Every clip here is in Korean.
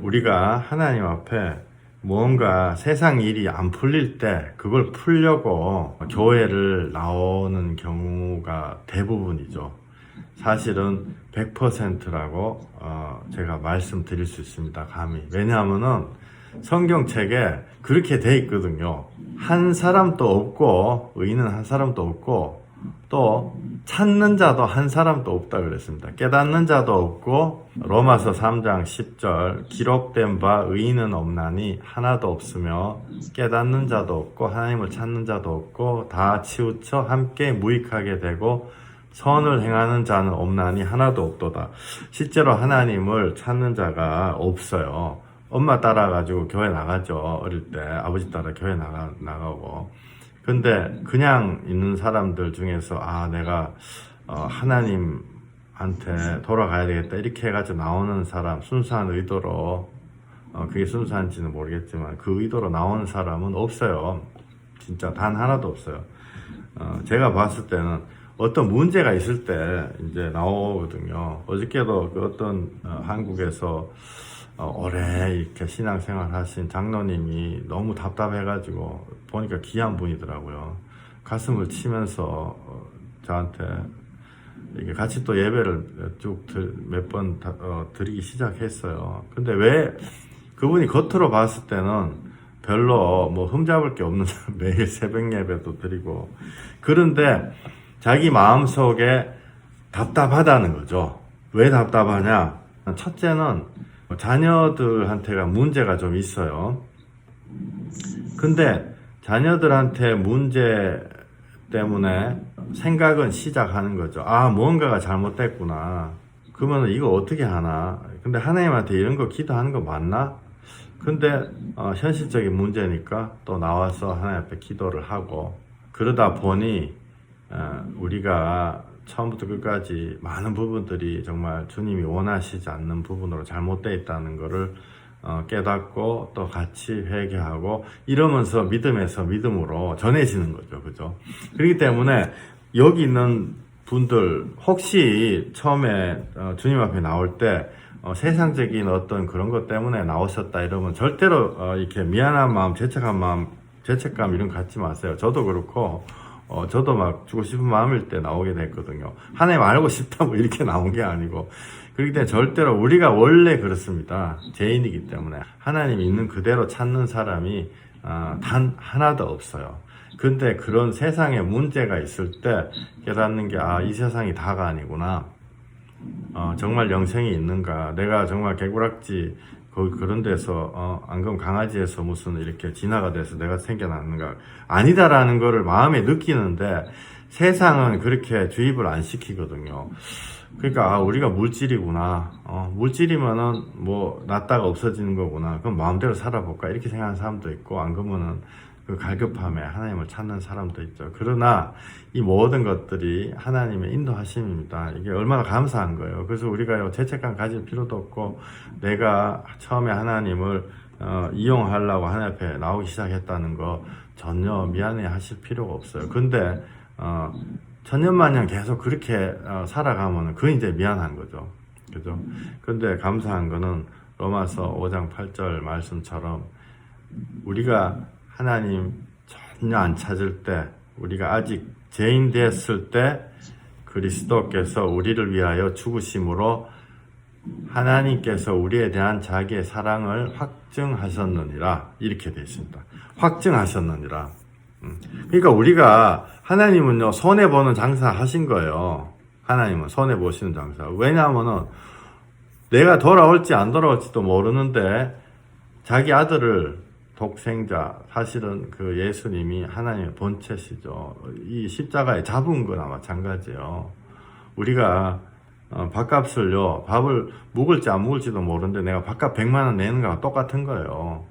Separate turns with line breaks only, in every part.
우리가 하나님 앞에 무언가 세상 일이 안 풀릴 때 그걸 풀려고 교회를 나오는 경우가 대부분이죠. 사실은 100%라고 제가 말씀드릴 수 있습니다. 감히. 왜냐하면은 성경책에 그렇게 돼 있거든요. 한 사람도 없고 의인은 한 사람도 없고 또 찾는 자도 한 사람도 없다 그랬습니다. 깨닫는 자도 없고 로마서 3장 10절 기록된 바 의인은 없나니 하나도 없으며 깨닫는 자도 없고 하나님을 찾는 자도 없고 다 치우쳐 함께 무익하게 되고 선을 행하는 자는 없나니 하나도 없도다. 실제로 하나님을 찾는 자가 없어요. 엄마 따라가지고 교회 나가죠. 어릴 때 아버지 따라 교회 나가고 근데 그냥 있는 사람들 중에서 내가 하나님한테 돌아가야 되겠다 이렇게 해가지고 나오는 사람 순수한 의도로 그게 순수한지는 모르겠지만 그 의도로 나오는 사람은 없어요. 진짜 단 하나도 없어요. 제가 봤을 때는 어떤 문제가 있을 때 이제 나오거든요. 어저께도 그 어떤 한국에서 오래 이렇게 신앙생활 하신 장로님이 너무 답답해가지고 보니까 귀한 분이더라고요. 가슴을 치면서 저한테 이게 같이 또 예배를 쭉 몇 번 드리기 시작했어요. 근데 왜 그분이 겉으로 봤을 때는 별로 뭐 흠잡을 게 없는 매일 새벽 예배도 드리고 그런데 자기 마음속에 답답하다는 거죠. 왜 답답하냐? 첫째는 자녀들한테가 문제가 좀 있어요. 근데 자녀들한테 문제 때문에 생각은 시작하는 거죠. 뭔가가 잘못됐구나. 그러면 이거 어떻게 하나? 근데 하나님한테 이런 거 기도하는 거 맞나? 근데 현실적인 문제니까 또 나와서 하나님 앞에 기도를 하고 그러다 보니 우리가 처음부터 끝까지 많은 부분들이 정말 주님이 원하시지 않는 부분으로 잘못되어 있다는 것을 깨닫고 또 같이 회개하고 이러면서 믿음에서 믿음으로 전해지는 거죠. 그죠? 그렇기 때문에 여기 있는 분들 혹시 처음에 주님 앞에 나올 때 세상적인 어떤 그런 것 때문에 나오셨다 이러면 절대로 이렇게 미안한 마음, 죄책한 마음, 죄책감 이런 거 갖지 마세요. 저도 그렇고 저도 막 주고 싶은 마음일 때 나오게 됐거든요. 하나님 알고 싶다 뭐 이렇게 나온 게 아니고 그렇기 때문에 절대로 우리가 원래 그렇습니다. 죄인이기 때문에 하나님 있는 그대로 찾는 사람이 단 하나도 없어요. 근데 그런 세상에 문제가 있을 때 깨닫는 게 이 세상이 다가 아니구나. 정말 영생이 있는가. 내가 정말 개구락지 그런 데서 안 그러면 강아지에서 무슨 이렇게 진화가 돼서 내가 생겨났는가 아니다라는 거를 마음에 느끼는데 세상은 그렇게 주입을 안 시키거든요. 그러니까 우리가 물질이구나. 물질이면은 뭐 났다가 없어지는 거구나. 그럼 마음대로 살아볼까 이렇게 생각하는 사람도 있고 안 그러면은 그 갈급함에 하나님을 찾는 사람도 있죠. 그러나 이 모든 것들이 하나님의 인도하심입니다. 이게 얼마나 감사한 거예요. 그래서 우리가 죄책감 가질 필요도 없고 내가 처음에 하나님을 이용하려고 하나님 앞에 나오기 시작했다는 거 전혀 미안해 하실 필요가 없어요. 근데 천년만년 계속 그렇게 살아가면 그건 이제 미안한 거죠. 그죠? 근데 감사한 거는 로마서 5장 8절 말씀처럼 우리가 하나님 전혀 안 찾을 때 우리가 아직 죄인 됐을 때 그리스도께서 우리를 위하여 죽으심으로 하나님께서 우리에 대한 자기의 사랑을 확증하셨느니라 이렇게 되어 있습니다. 확증하셨느니라. 그러니까 우리가 하나님은요 손해보는 장사 하신 거예요. 하나님은 손해보시는 장사. 왜냐하면은 내가 돌아올지 안 돌아올지도 모르는데 자기 아들을 독생자, 사실은 그 예수님이 하나님의 본체시죠. 이 십자가에 잡은 거나 마찬가지예요. 우리가 밥값을요, 밥을 묵을지 안 묵을지도 모르는데 내가 밥값 100만 원 내는 거랑 똑같은 거예요.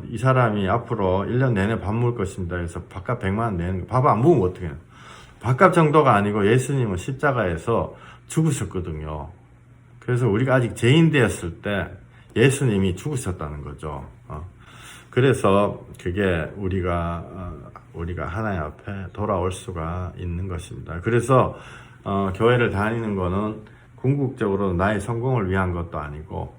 이 사람이 앞으로 1년 내내 밥 먹을 것입니다. 그래서 밥값 100만 원 내는 거. 밥 안 먹으면 어떻게 해요? 밥값 정도가 아니고 예수님은 십자가에서 죽으셨거든요. 그래서 우리가 아직 죄인 되었을 때 예수님이 죽으셨다는 거죠. 그래서 그게 우리가 하나님 앞에 돌아올 수가 있는 것입니다. 그래서 교회를 다니는 거는 궁극적으로 나의 성공을 위한 것도 아니고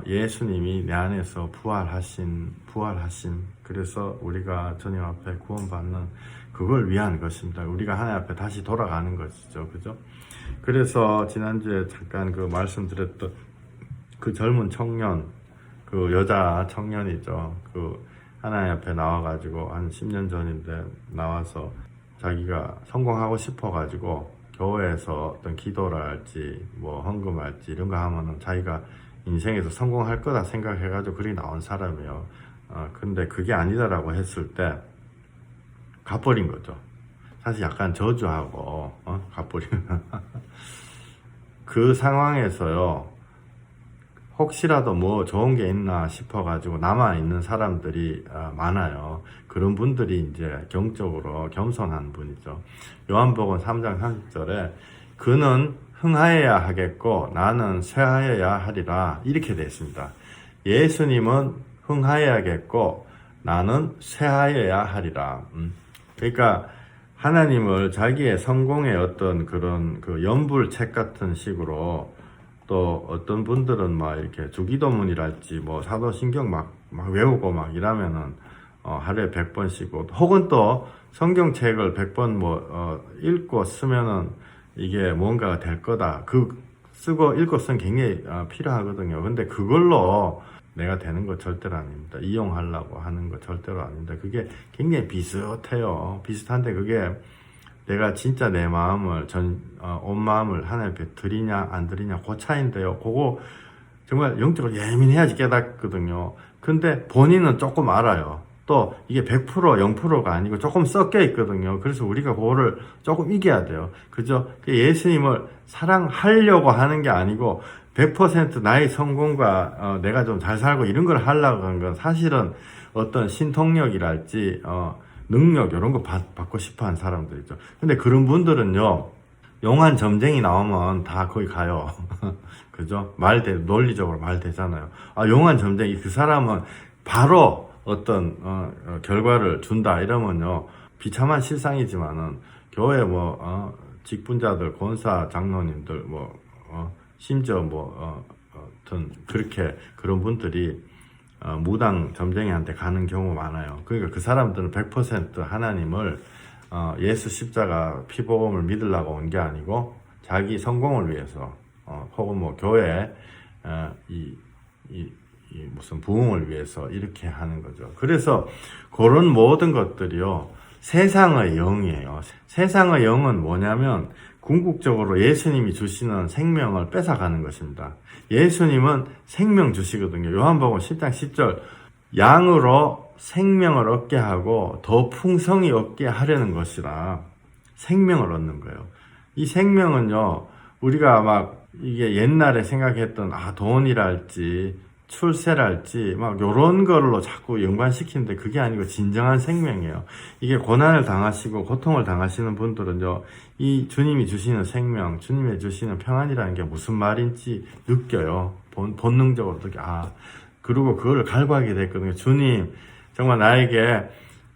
예수님이 내 안에서 부활하심. 그래서 우리가 주님 앞에 구원받는 그걸 위한 것입니다. 우리가 하나님 앞에 다시 돌아가는 것이죠. 그죠? 그래서 지난주에 잠깐 그 말씀드렸던 그 젊은 청년, 그 여자 청년이죠. 그 하나님 앞에 나와가지고 한 10년 전인데 나와서 자기가 성공하고 싶어가지고 교회에서 어떤 기도를 할지 뭐 헌금할지 이런 거 하면은 자기가 인생에서 성공할 거다 생각해가지고 그리 나온 사람이에요. 근데 그게 아니다라고 했을 때 가버린 거죠. 사실 약간 저주하고 가버리면 그 상황에서요. 혹시라도 뭐 좋은 게 있나 싶어가지고 남아있는 사람들이 많아요. 그런 분들이 이제 경적으로 겸손한 분이죠. 요한복음 3장 30절에 그는 흥하여야 하겠고 나는 쇠하여야 하리라 이렇게 되어 있습니다. 예수님은 흥하여야겠고 나는 쇠하여야 하리라. 그러니까 하나님을 자기의 성공의 어떤 그런 그 연불책 같은 식으로 또 어떤 분들은 막 이렇게 주기도문이랄지 뭐 사도신경 막 외우고 막 이러면은 하루에 100번씩 혹은 또 성경책을 100번 읽고 쓰면은 이게 뭔가가 될 거다. 쓰고 읽고 쓰면 굉장히 필요하거든요. 근데 그걸로 내가 되는 거 절대로 아닙니다. 이용하려고 하는 거 절대로 아닙니다. 그게 굉장히 비슷해요. 비슷한데 그게 내가 진짜 내 마음을 온 마음을 하나님 앞에 드리냐 안 드리냐 그 차이인데요. 그거 정말 영적으로 예민해야지 깨닫거든요. 근데 본인은 조금 알아요. 또 이게 100% 0%가 아니고 조금 섞여 있거든요. 그래서 우리가 그거를 조금 이겨야 돼요. 그죠? 예수님을 사랑하려고 하는 게 아니고 100% 나의 성공과 내가 좀 잘 살고 이런 걸 하려고 하는 건 사실은 어떤 신통력이랄지 능력 이런 거 받고 싶어 하는 사람들이죠. 근데 그런 분들은요. 용한 점쟁이 나오면 다 거기 가요. 그죠? 논리적으로 말 되잖아요. 용한 점쟁이 그 사람은 바로 어떤 결과를 준다 이러면요. 비참한 실상이지만은 교회 직분자들, 권사, 장로님들 심지어 어떤 그렇게 그런 분들이 무당 점쟁이한테 가는 경우 많아요. 그러니까 그 사람들은 100% 하나님을 예수 십자가 피복음을 믿으려고 온 게 아니고 자기 성공을 위해서 혹은 교회 무슨 부흥을 위해서 이렇게 하는 거죠. 그래서 그런 모든 것들이요 세상의 영이에요. 세상의 영은 뭐냐면 궁극적으로 예수님이 주시는 생명을 뺏어가는 것입니다. 예수님은 생명 주시거든요. 요한복음 10장 10절 양으로 생명을 얻게 하고 더 풍성히 얻게 하려는 것이라 생명을 얻는 거예요. 이 생명은요 우리가 막 이게 옛날에 생각했던 돈이랄지 출세랄지 막 요런 걸로 자꾸 연관시키는데 그게 아니고 진정한 생명이에요. 이게 고난을 당하시고 고통을 당하시는 분들은요 이 주님이 주시는 생명, 주님이 주시는 평안이라는 게 무슨 말인지 느껴요. 본능적으로 어떻게 그리고 그걸 갈구하게 됐거든요. 주님 정말 나에게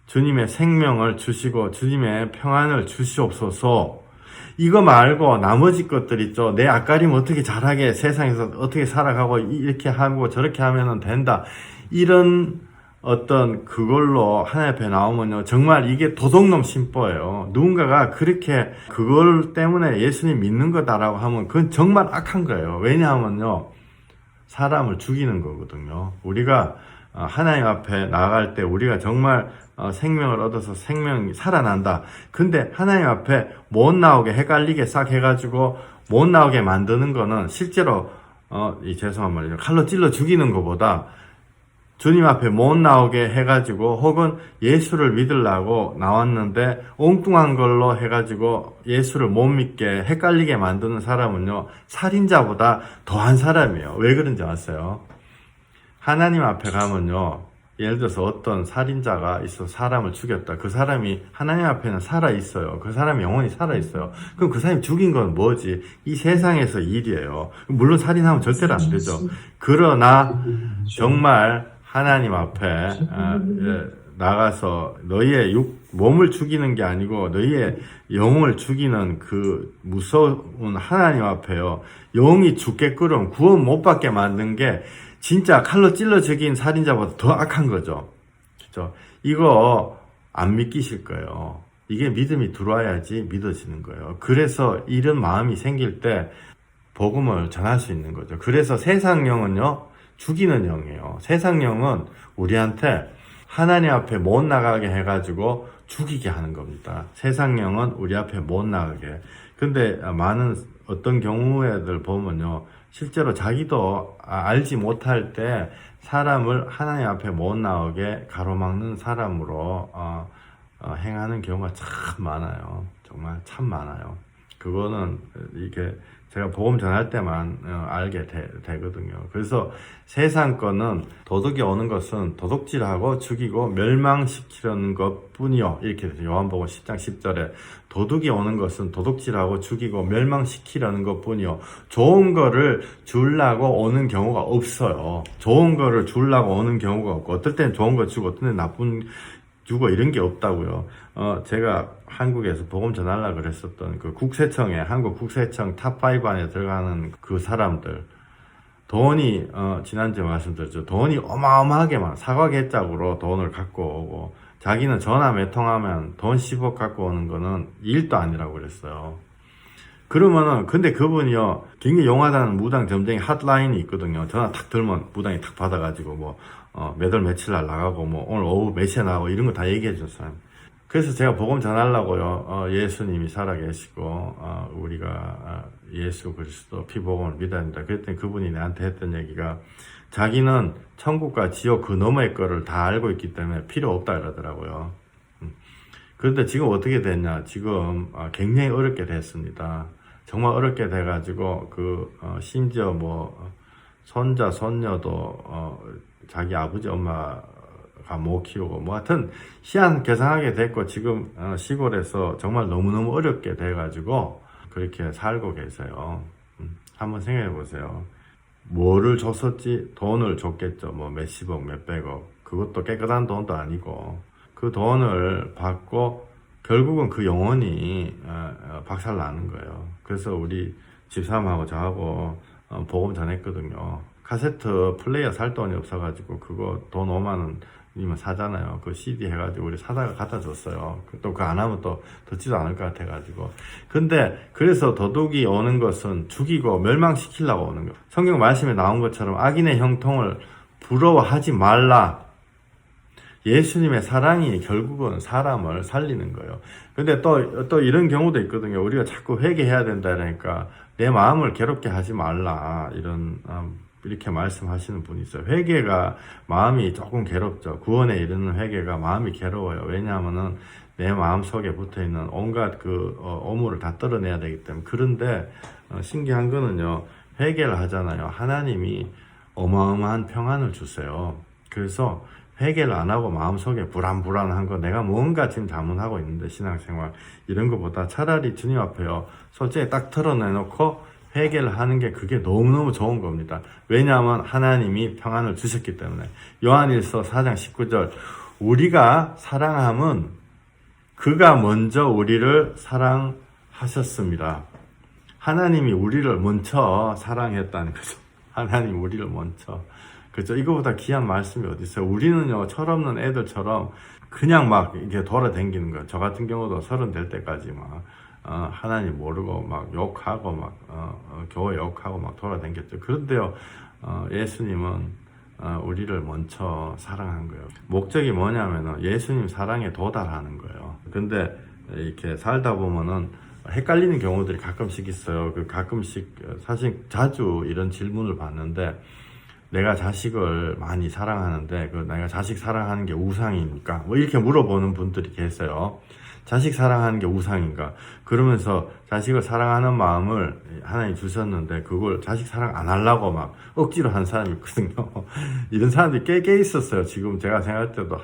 주님의 생명을 주시고 주님의 평안을 주시옵소서. 이거 말고 나머지 것들 있죠. 내 앞가림 어떻게 잘하게 세상에서 어떻게 살아가고 이렇게 하고 저렇게 하면 된다. 이런 어떤 그걸로 하나님 앞에 나오면요. 정말 이게 도둑놈 심보예요. 누군가가 그렇게 그걸 때문에 예수님 믿는 거다라고 하면 그건 정말 악한 거예요. 왜냐하면요. 사람을 죽이는 거거든요. 우리가 하나님 앞에 나아갈 때 우리가 정말 생명을 얻어서 생명이 살아난다. 근데 하나님 앞에 못 나오게 헷갈리게 싹 해가지고 못 나오게 만드는 거는 실제로 죄송한 말이죠. 칼로 찔러 죽이는 것보다 주님 앞에 못 나오게 해가지고 혹은 예수를 믿으려고 나왔는데 엉뚱한 걸로 해가지고 예수를 못 믿게 헷갈리게 만드는 사람은요. 살인자보다 더한 사람이에요. 왜 그런지 아세요? 하나님 앞에 가면요. 예를 들어서 어떤 살인자가 있어 사람을 죽였다. 그 사람이 하나님 앞에는 살아있어요. 그 사람이 영원히 살아있어요. 그럼 그 사람이 죽인 건 뭐지? 이 세상에서 일이에요. 물론 살인하면 절대로 안 되죠. 그러나 정말 하나님 앞에 나가서 너희의 몸을 죽이는 게 아니고 너희의 영을 죽이는 그 무서운 하나님 앞에요. 영이 죽게끔 구원 못 받게 만든 게 진짜 칼로 찔러 죽인 살인자보다 더 악한 거죠. 그죠? 이거 안 믿기실 거예요. 이게 믿음이 들어와야지 믿어지는 거예요. 그래서 이런 마음이 생길 때 복음을 전할 수 있는 거죠. 그래서 세상 영은요, 죽이는 영이에요. 세상 영은 우리한테 하나님 앞에 못 나가게 해가지고 죽이게 하는 겁니다. 세상 영은 우리 앞에 못 나가게. 근데 많은 어떤 경우에들 보면요, 실제로 자기도 알지 못할 때 사람을 하나님 앞에 못 나오게 가로막는 사람으로 행하는 경우가 참 많아요. 정말 참 많아요. 그거는 이게 제가 복음 전할 때만 알게 되거든요. 그래서 세상 거는 도둑이 오는 것은 도둑질하고 죽이고 멸망시키려는 것 뿐이요. 이렇게 돼서 요한복음 10장 10절에 도둑이 오는 것은 도둑질하고 죽이고 멸망시키려는 것 뿐이요. 좋은 거를 주려고 오는 경우가 없어요. 좋은 거를 주려고 오는 경우가 없고, 어떨 때는 좋은 거 주고 어떨 때는 나쁜 주고 이런 게 없다고요. 제가 한국에서 복음 전하려고 그랬었던 그 국세청에, 한국 국세청 탑5 안에 들어가는 그 사람들, 돈이, 지난주에 말씀드렸죠. 돈이 어마어마하게 많아. 사과 개짝으로 돈을 갖고 오고, 자기는 전화 몇 통하면 돈 10억 갖고 오는 거는 일도 아니라고 그랬어요. 그러면은, 근데 그분이요, 굉장히 용하다는 무당 점쟁이 핫라인이 있거든요. 전화 탁 들면 무당이 탁 받아가지고, 몇 월 며칠 날 나가고, 오늘 오후 몇 시에 나가고, 이런 거 다 얘기해 줬어요. 그래서 제가 복음 전하려고요, 예수님이 살아계시고, 우리가 예수 그리스도 피복음을 믿어야 된다. 그랬더니 그분이 나한테 했던 얘기가, 자기는 천국과 지옥 그 너머의 거를 다 알고 있기 때문에 필요 없다 그러더라고요. 그런데 지금 어떻게 됐냐? 지금 굉장히 어렵게 됐습니다. 정말 어렵게 돼가지고, 심지어 손자, 손녀도, 자기 아버지, 엄마가 못 키우고, 하여튼, 희한개상하게 됐고, 지금, 시골에서 정말 너무너무 어렵게 돼가지고, 그렇게 살고 계세요. 한번 생각해 보세요. 뭐를 줬었지? 돈을 줬겠죠. 몇십억, 몇백억. 그것도 깨끗한 돈도 아니고, 그 돈을 받고, 결국은 그 영혼이, 박살 나는 거예요. 그래서 우리 집사람하고 저하고, 복음 전했거든요. 카세트 플레이어 살 돈이 없어가지고 그거 돈 5만원이면 사잖아요. 그 CD 해가지고 우리 사다가 갖다 줬어요. 또 그거 안 하면 또 듣지도 않을 것 같아가지고. 근데 그래서 도둑이 오는 것은 죽이고 멸망시키려고 오는 거. 성경 말씀에 나온 것처럼 악인의 형통을 부러워하지 말라. 예수님의 사랑이 결국은 사람을 살리는 거예요. 근데 또 이런 경우도 있거든요. 우리가 자꾸 회개해야 된다 그러니까 내 마음을 괴롭게 하지 말라. 이렇게 말씀하시는 분이 있어요. 회개가 마음이 조금 괴롭죠. 구원에 이르는 회개가 마음이 괴로워요. 왜냐하면은 내 마음 속에 붙어 있는 온갖 오물을 다 떨어내야 되기 때문에. 그런데 신기한 거는요. 회개를 하잖아요. 하나님이 어마어마한 평안을 주세요. 그래서 회개를 안 하고 마음속에 불안한 거, 내가 뭔가 지금 잘못하고 있는데 신앙생활 이런 거보다 차라리 주님 앞에요. 솔직히 딱 털어내놓고 회개를 하는 게 그게 너무너무 좋은 겁니다. 왜냐하면 하나님이 평안을 주셨기 때문에. 요한일서 4장 19절 우리가 사랑함은 그가 먼저 우리를 사랑하셨습니다. 하나님이 우리를 먼저 사랑했다는 거죠. 하나님 우리를 먼저. 그죠? 이거보다 귀한 말씀이 어디 있어요? 우리는요, 철없는 애들처럼 그냥 막 이렇게 돌아다니는 거예요. 저 같은 경우도 30 될 때까지 하나님 모르고 욕하고 교회 욕하고 돌아다녔죠. 그런데요, 예수님은 우리를 먼저 사랑한 거예요. 목적이 뭐냐면은 예수님 사랑에 도달하는 거예요. 근데 이렇게 살다 보면은 헷갈리는 경우들이 가끔씩 있어요. 가끔씩 사실 자주 이런 질문을 받는데 내가 자식을 많이 사랑하는데 내가 자식 사랑하는 게 우상입니까? 이렇게 물어보는 분들이 계세요. 자식 사랑하는 게 우상인가? 그러면서 자식을 사랑하는 마음을 하나님 주셨는데 그걸 자식 사랑 안 하려고 억지로 한 사람이 있거든요. 이런 사람들이 꽤 있었어요. 지금 제가 생각할 때도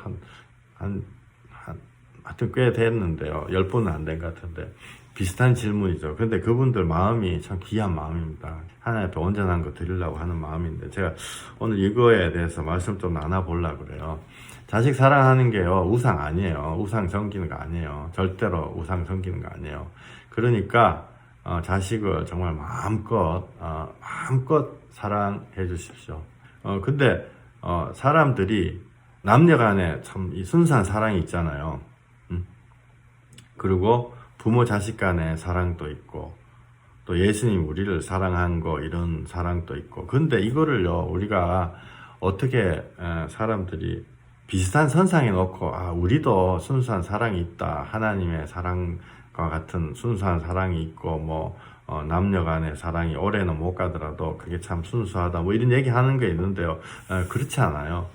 하여튼 꽤 됐는데요. 10분은 안 된 것 같은데. 비슷한 질문이죠. 근데 그분들 마음이 참 귀한 마음입니다. 하나님 앞에 온전한 거 드리려고 하는 마음인데, 제가 오늘 이거에 대해서 말씀 좀 나눠보려고 그래요. 자식 사랑하는 게요, 우상 아니에요. 우상 섬기는 거 아니에요. 절대로 우상 섬기는 거 아니에요. 그러니까 자식을 정말 마음껏 사랑해 주십시오. 근데 사람들이 남녀 간에 참 이 순수한 사랑이 있잖아요. 그리고 부모 자식 간의 사랑도 있고, 또 예수님 우리를 사랑한 거, 이런 사랑도 있고. 근데 이거를요, 우리가 어떻게 사람들이 비슷한 선상에 놓고, 우리도 순수한 사랑이 있다, 하나님의 사랑과 같은 순수한 사랑이 있고, 남녀 간의 사랑이 오래는 못 가더라도 그게 참 순수하다, 이런 얘기 하는 게 있는데요. 그렇지 않아요.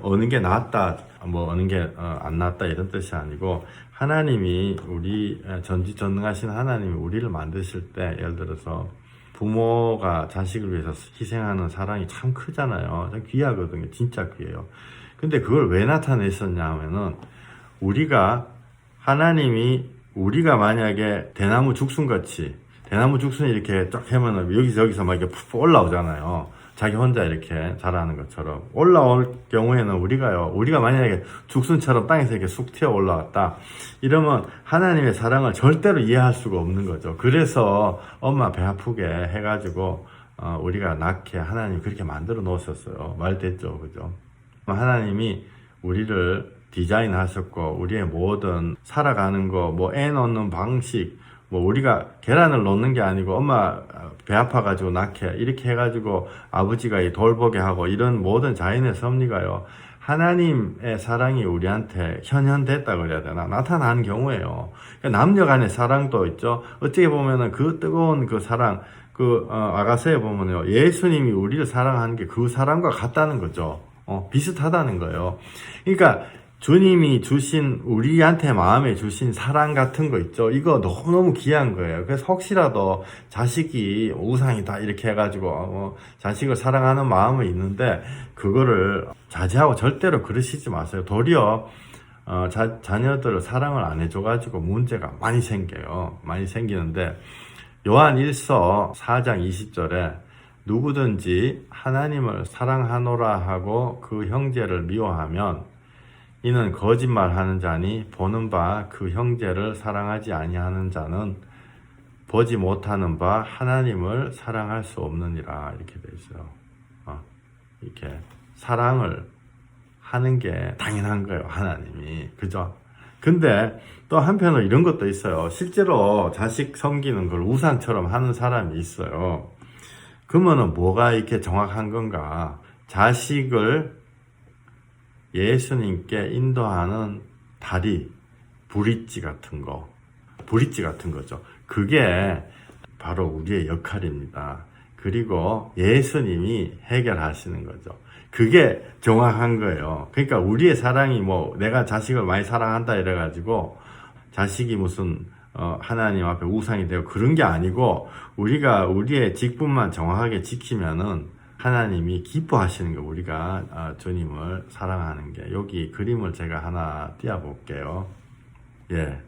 어느 게 낫다, 어느 게 안 낫다, 이런 뜻이 아니고, 하나님이 우리 전지전능하신 하나님이 우리를 만드실 때, 예를 들어서 부모가 자식을 위해서 희생하는 사랑이 참 크잖아요. 참 귀하거든요. 진짜 귀해요. 근데 그걸 왜 나타내셨냐 하면은, 하나님이 우리가 만약에 대나무 죽순같이, 대나무 죽순이 이렇게 쫙 하면은 여기서 막 이렇게 푹 올라오잖아요. 자기 혼자 이렇게 자라는 것처럼 올라올 경우에는 우리가 만약에 죽순처럼 땅에서 이렇게 쑥 튀어 올라왔다, 이러면 하나님의 사랑을 절대로 이해할 수가 없는 거죠. 그래서 엄마 배 아프게 해가지고 우리가 낳게 하나님이 그렇게 만들어 놓으셨어요. 말 됐죠, 그죠? 하나님이 우리를 디자인하셨고, 우리의 모든 살아가는 거, 애 놓는 방식, 우리가 계란을 놓는 게 아니고 엄마 배 아파가지고 낳게 이렇게 해가지고 아버지가 돌보게 하고, 이런 모든 자연의 섭리가요, 하나님의 사랑이 우리한테 현현됐다 그래야 되나, 나타난 경우에요. 그러니까 남녀 간의 사랑도 있죠. 어떻게 보면은 그 뜨거운 그 사랑, 아가서에 보면요, 예수님이 우리를 사랑하는 게 그 사랑과 같다는 거죠. 비슷하다는 거예요. 그러니까 주님이 주신, 우리한테 마음에 주신 사랑 같은 거 있죠. 이거 너무너무 귀한 거예요. 그래서 혹시라도 자식이 우상이다 이렇게 해가지고 자식을 사랑하는 마음은 있는데, 그거를 자제하고 절대로 그러시지 마세요. 도리어 자녀들을 사랑을 안 해줘가지고 문제가 많이 생겨요. 많이 생기는데, 요한 1서 4장 20절에 누구든지 하나님을 사랑하노라 하고 그 형제를 미워하면 이는 거짓말하는 자니, 보는 바 그 형제를 사랑하지 아니하는 자는 보지 못하는 바 하나님을 사랑할 수 없느니라, 이렇게 돼 있어요. 이렇게 사랑을 하는 게 당연한 거예요, 하나님이. 그죠? 근데 또 한편으로 이런 것도 있어요. 실제로 자식 섬기는 걸 우상처럼 하는 사람이 있어요. 그러면은 뭐가 이렇게 정확한 건가? 자식을 예수님께 인도하는 다리, 브릿지 같은 거죠. 그게 바로 우리의 역할입니다. 그리고 예수님이 해결하시는 거죠. 그게 정확한 거예요. 그러니까 우리의 사랑이 내가 자식을 많이 사랑한다 이래가지고 자식이 무슨 하나님 앞에 우상이 되고 그런 게 아니고, 우리가 우리의 직분만 정확하게 지키면은 하나님이 기뻐하시는 거, 우리가 주님을 사랑하는 게. 여기 그림을 제가 하나 띄워볼게요. 예,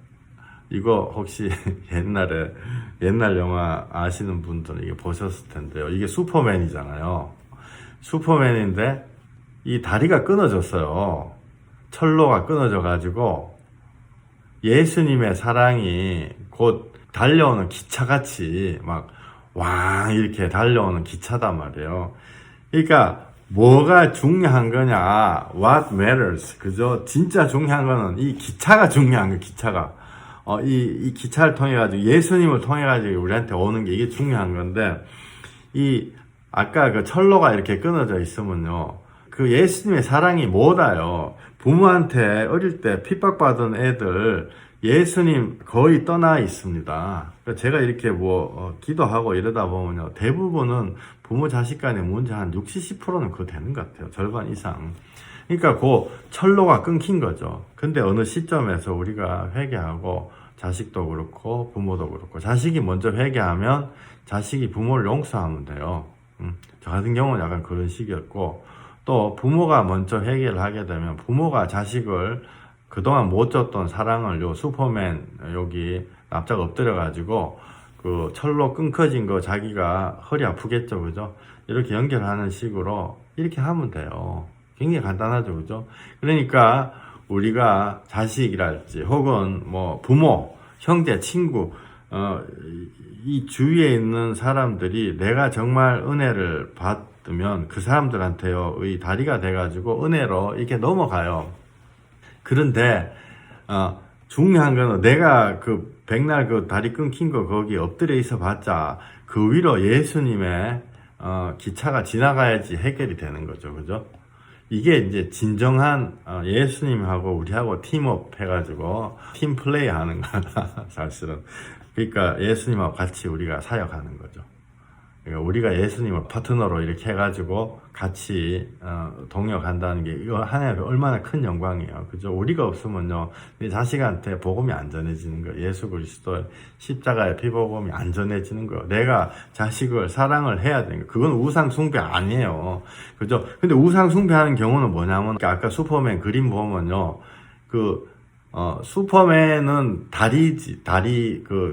이거 혹시 옛날 영화 아시는 분들은 이게 보셨을 텐데요. 이게 슈퍼맨이잖아요. 슈퍼맨인데 이 다리가 끊어졌어요. 철로가 끊어져가지고 예수님의 사랑이 곧 달려오는 기차같이 왕 이렇게 달려오는 기차단 말이에요. 그러니까 뭐가 중요한 거냐, what matters, 그죠? 진짜 중요한 거는 이 기차가 중요한 거예요. 기차가 이 기차를 통해 가지고, 예수님을 통해 가지고 우리한테 오는 게, 이게 중요한 건데, 아까 그 철로가 이렇게 끊어져 있으면요, 그 예수님의 사랑이 뭐다요? 부모한테 어릴 때 핍박받은 애들 예수님 거의 떠나 있습니다. 제가 이렇게 기도하고 이러다 보면요, 대부분은 부모 자식 간의 문제 한 60, 70%는 그거 되는 것 같아요. 절반 이상. 그러니까 그 철로가 끊긴 거죠. 근데 어느 시점에서 우리가 회개하고, 자식도 그렇고 부모도 그렇고, 자식이 먼저 회개하면 자식이 부모를 용서하면 돼요. 저 같은 경우는 약간 그런 식이었고, 또 부모가 먼저 회개를 하게 되면 부모가 자식을 그동안 못 줬던 사랑을 슈퍼맨 여기 납작 엎드려가지고 그 철로 끊겨진 거 자기가 허리 아프겠죠, 그죠? 이렇게 연결하는 식으로 이렇게 하면 돼요. 굉장히 간단하죠, 그죠? 그러니까 우리가 자식이랄지 혹은 뭐 부모, 형제, 친구, 이 주위에 있는 사람들이 내가 정말 은혜를 받으면 그 사람들한테요, 의 다리가 돼가지고 은혜로 이렇게 넘어가요. 그런데, 중요한 거는 내가 그 백날 그 다리 끊긴 거 거기 엎드려 있어 봤자 그 위로 예수님의 기차가 지나가야지 해결이 되는 거죠. 그죠? 이게 이제 진정한 예수님하고 우리하고 팀업 해가지고 팀 플레이 하는 거다. 사실은. 그러니까 예수님하고 같이 우리가 사역하는 거죠. 그러니까 우리가 예수님을 파트너로 이렇게 해가지고 같이 동역한다는 게 이거 하나님 얼마나 큰 영광이에요. 그죠? 우리가 없으면요, 내 자식한테 복음이 안 전해지는 거예요. 예수 그리스도의 십자가의 피복음이 안 전해지는 거예요. 내가 자식을 사랑을 해야 되는 거예요. 그건 우상 숭배 아니에요. 그죠? 근데 우상 숭배하는 경우는 뭐냐면 아까 슈퍼맨 그림 보면요, 슈퍼맨은 다리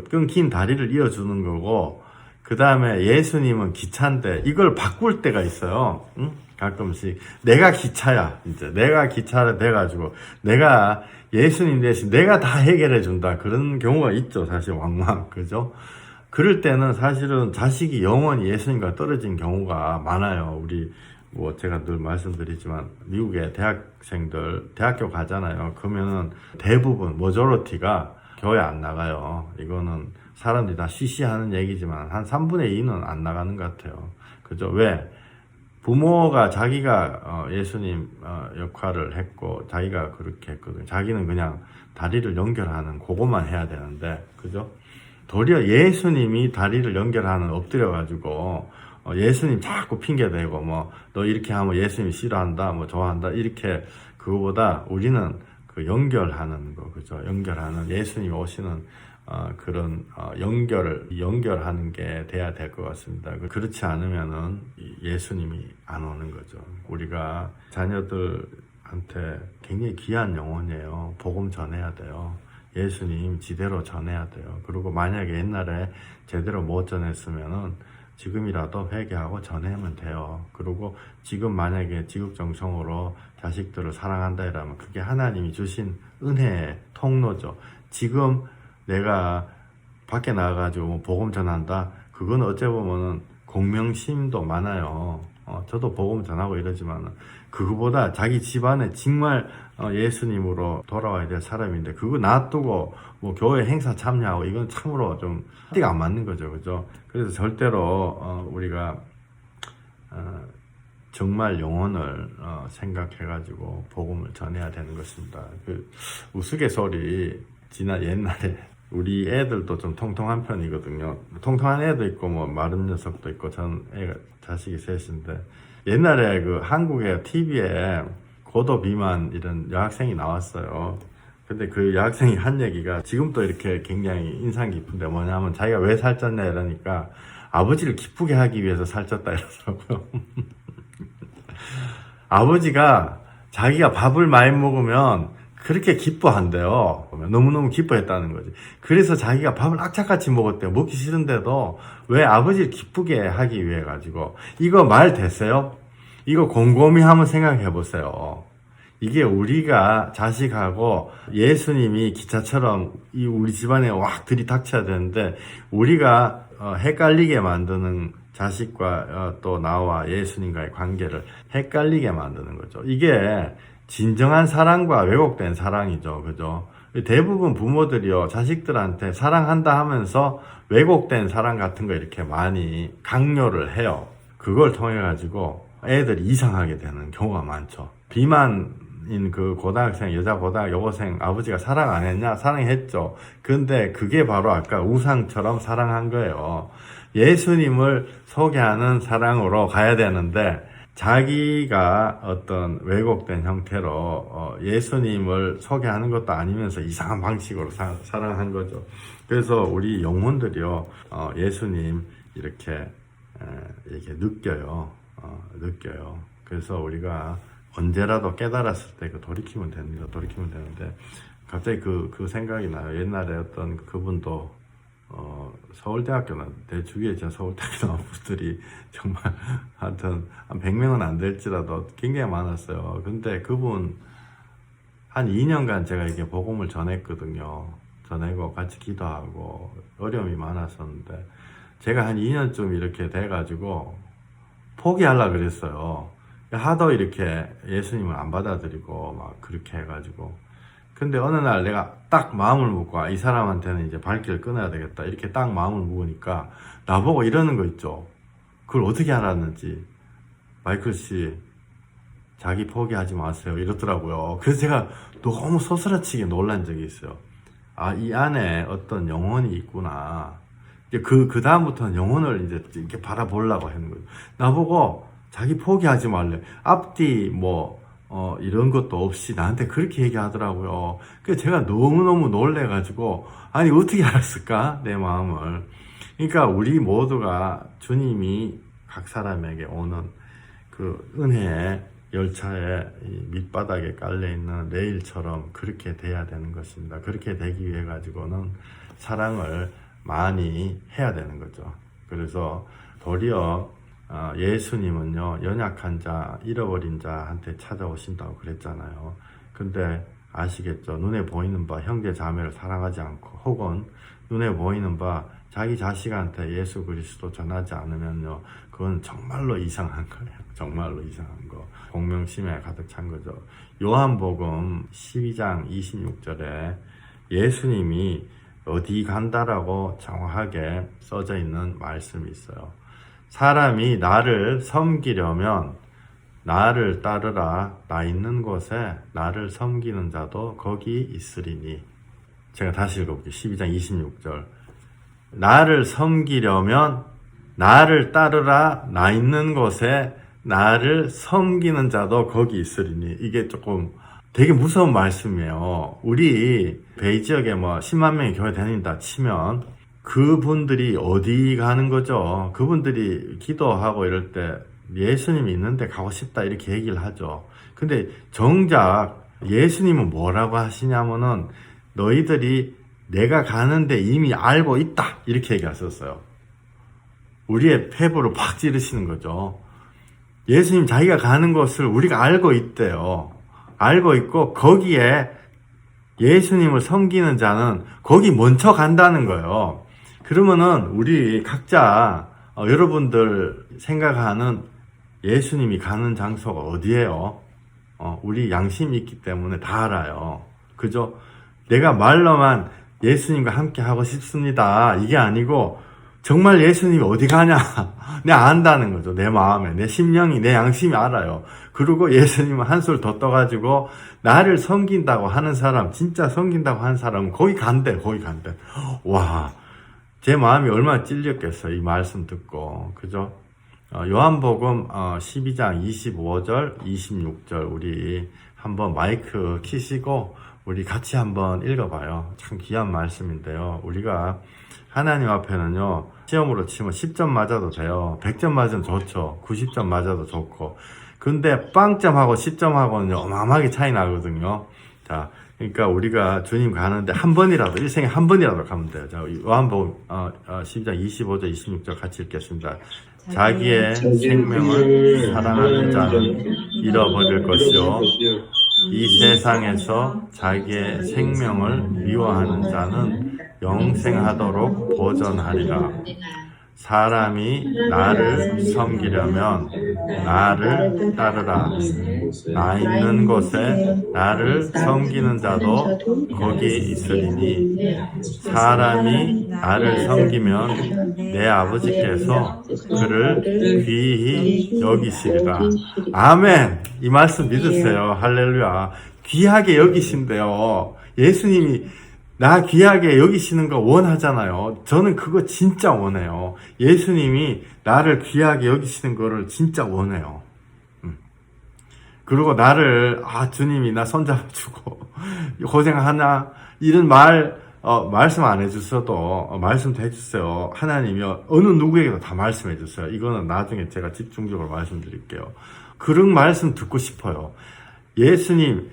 끊긴 다리를 이어주는 거고, 그 다음에 예수님은 기차인데 이걸 바꿀 때가 있어요. 응? 가끔씩 내가 기차야. 이제 내가 기차가 돼가지고 내가 예수님 대신 내가 다 해결해 준다. 그런 경우가 있죠. 사실 왕왕. 그죠? 그럴 때는 사실은 자식이 영원히 예수님과 떨어진 경우가 많아요. 우리 뭐 제가 늘 말씀드리지만 미국의 대학생들 대학교 가잖아요. 그러면은 대부분 머저리티가 교회 안 나가요. 이거는 사람들이 다 쉬쉬하는 얘기지만 한 3분의 2는 안 나가는 것 같아요. 그죠? 왜? 부모가 자기가 예수님 역할을 했고 자기가 그렇게 했거든요. 자기는 그냥 다리를 연결하는 그것만 해야 되는데, 그죠? 도리어 예수님이 다리를 연결하는 엎드려가지고 예수님 자꾸 핑계대고 뭐 너 이렇게 하면 예수님 싫어한다, 뭐 좋아한다 이렇게, 그거보다 우리는 그 연결하는 거, 그죠? 연결하는 예수님이 오시는 그런 연결하는 게 돼야 될 것 같습니다. 그렇지 않으면은 예수님이 안 오는 거죠. 우리가 자녀들한테 굉장히 귀한 영혼이에요. 복음 전해야 돼요. 예수님 지대로 전해야 돼요. 그리고 만약에 옛날에 제대로 못 전했으면은 지금이라도 회개하고 전하면 돼요. 그리고 지금 만약에 지극정성으로 자식들을 사랑한다 이러면 그게 하나님이 주신 은혜의 통로죠. 지금 내가 밖에 나가가지고 복음 전한다, 그건 어째 보면은 공명심도 많아요. 저도 복음 전하고 이러지만은 그거보다 자기 집안에 정말 예수님으로 돌아와야 될 사람인데 그거 놔두고 뭐 교회 행사 참여하고 이건 참으로 좀 띠가 안 맞는 거죠. 그죠? 그래서 절대로 우리가 정말 영혼을 생각해가지고 복음을 전해야 되는 것입니다. 그 우스갯소리 옛날에 우리 애들도 좀 통통한 편이거든요. 통통한 애도 있고 뭐 마른 녀석도 있고, 전 애가 자식이 셋인데 옛날에 그 한국의 TV에 고도 비만 이런 여학생이 나왔어요. 근데 그 여학생이 한 얘기가 지금도 이렇게 굉장히 인상 깊은데 뭐냐면 자기가 왜 살쪘냐 이러니까 아버지를 기쁘게 하기 위해서 살쪘다 이러더라고요. 아버지가 자기가 밥을 많이 먹으면 그렇게 기뻐한대요. 너무너무 기뻐했다는 거지. 그래서 자기가 밥을 악착같이 먹었대요. 먹기 싫은데도 왜 아버지를 기쁘게 하기 위해 가지고. 이거 말 됐어요? 이거 곰곰이 한번 생각해 보세요. 이게 우리가 자식하고 예수님이 기차처럼 우리 집안에 확 들이닥쳐야 되는데 우리가 헷갈리게 만드는, 자식과 또 나와 예수님과의 관계를 헷갈리게 만드는 거죠. 이게 진정한 사랑과 왜곡된 사랑이죠. 그죠? 대부분 부모들이요, 자식들한테 사랑한다 하면서 왜곡된 사랑 같은 거 이렇게 많이 강요를 해요. 그걸 통해 가지고 애들이 이상하게 되는 경우가 많죠. 비만인 그 고등학생, 여자 여고생 아버지가 사랑 안 했냐? 사랑했죠. 근데 그게 바로 아까 우상처럼 사랑한 거예요. 예수님을 소개하는 사랑으로 가야 되는데 자기가 어떤 왜곡된 형태로 예수님을 소개하는 것도 아니면서 이상한 방식으로 사랑한 거죠. 그래서 우리 영혼들이요, 예수님 이렇게 느껴요. 그래서 우리가 언제라도 깨달았을 때 돌이키면 됩니다. 돌이키면 되는데 갑자기 그 생각이 나요. 옛날에 어떤 그분도 서울대학교는 내 주위에 저 서울대학교 나온 분들이 정말 하여튼 한 100명은 안 될지라도 굉장히 많았어요. 근데 그분 한 2년간 제가 이게 복음을 전했거든요. 전하고 같이 기도하고 어려움이 많았었는데 제가 한 2년쯤 이렇게 돼가지고 포기하려고 그랬어요. 하도 이렇게 예수님을 안 받아들이고 막 그렇게 해가지고. 근데 어느 날 내가 딱 마음을 먹고 이 사람한테는 이제 발길을 끊어야 되겠다 이렇게 딱 마음을 먹으니까 나보고 이러는 거 있죠. 그걸 어떻게 알았는지 마이클 씨 자기 포기하지 마세요 이러더라고요. 그래서 제가 너무 소스라치게 놀란 적이 있어요. 아, 이 안에 어떤 영혼이 있구나. 이제 그 다음부터는 영혼을 이제 이렇게 바라보려고 하는 거예요. 나보고 자기 포기하지 말래. 앞뒤 이런 것도 없이 나한테 그렇게 얘기하더라고요. 그래서 제가 너무너무 놀래가지고, 아니, 어떻게 알았을까? 내 마음을. 그러니까 우리 모두가 주님이 각 사람에게 오는 그 은혜의 열차의 밑바닥에 깔려있는 레일처럼 그렇게 돼야 되는 것입니다. 그렇게 되기 위해 가지고는 사랑을 많이 해야 되는 거죠. 그래서 도리어 예수님은요, 연약한 자, 잃어버린 자한테 찾아오신다고 그랬잖아요. 근데 아시겠죠? 눈에 보이는 바 형제 자매를 사랑하지 않고 혹은 눈에 보이는 바 자기 자식한테 예수 그리스도 전하지 않으면요, 그건 정말로 이상한 거예요. 정말로 이상한 거. 공명심에 가득 찬 거죠. 요한복음 12장 26절에 예수님이 어디 간다라고 정확하게 써져 있는 말씀이 있어요. 사람이 나를 섬기려면 나를 따르라. 나 있는 곳에 나를 섬기는 자도 거기 있으리니. 제가 다시 읽어볼게요. 12장 26절. 나를 섬기려면 나를 따르라. 나 있는 곳에 나를 섬기는 자도 거기 있으리니. 이게 조금 되게 무서운 말씀이에요. 우리 베이 지역에 10만 명이 교회 다닌다 치면 그분들이 어디 가는 거죠? 그분들이 기도하고 이럴 때 예수님이 있는데 가고 싶다 이렇게 얘기를 하죠. 근데 정작 예수님은 뭐라고 하시냐면은 너희들이 내가 가는데 이미 알고 있다 이렇게 얘기하셨어요. 우리의 폐부를 팍 찌르시는 거죠. 예수님 자기가 가는 곳을 우리가 알고 있대요. 알고 있고 거기에 예수님을 섬기는 자는 거기 먼저 간다는 거예요. 그러면은 우리 각자 여러분들 생각하는 예수님이 가는 장소가 어디예요? 우리 양심이 있기 때문에 다 알아요. 그죠? 내가 말로만 예수님과 함께 하고 싶습니다. 이게 아니고 정말 예수님이 어디 가냐? 내가 안다는 거죠. 내 마음에, 내 심령이, 내 양심이 알아요. 그리고 예수님은 한술 더 떠가지고 나를 섬긴다고 하는 사람, 진짜 섬긴다고 하는 사람은 거기 간대. 와, 제 마음이 얼마나 찔렸겠어요. 이 말씀 듣고. 그죠? 요한복음 12장 25절, 26절 우리 한번 마이크 키시고 우리 같이 한번 읽어봐요. 참 귀한 말씀인데요. 우리가 하나님 앞에는요, 시험으로 치면 10점 맞아도 돼요. 100점 맞으면 좋죠. 90점 맞아도 좋고. 근데 빵점하고 10점하고는 어마어마하게 차이 나거든요. 자, 그러니까 우리가 주님 가는데 한 번이라도, 일생에 한 번이라도 가면 돼요. 자, 요한복음 12장 25절, 26절 같이 읽겠습니다. 자기의 생명을 사랑하는 자는 잃어버릴 것이요. 이 세상에서 자기의 생명을 미워하는 자는 영생하도록 보전하리라. 사람이 나를 섬기려면 나를 따르라. 나 있는 곳에 나를 섬기는 자도 거기 있으리니 사람이 나를 섬기면 내 아버지께서 그를 귀히 여기시리라. 아멘. 이 말씀 믿으세요. 할렐루야. 귀하게 여기신대요. 예수님이 나 귀하게 여기시는 거 원하잖아요. 저는 그거 진짜 원해요. 예수님이 나를 귀하게 여기시는 거를 진짜 원해요. 그리고 나를, 주님이 나 손잡아주고, 고생하나? 이런 말씀 안 해주셔도, 말씀도 해주세요. 하나님이 어느 누구에게도 다 말씀해 주세요. 이거는 나중에 제가 집중적으로 말씀드릴게요. 그런 말씀 듣고 싶어요. 예수님,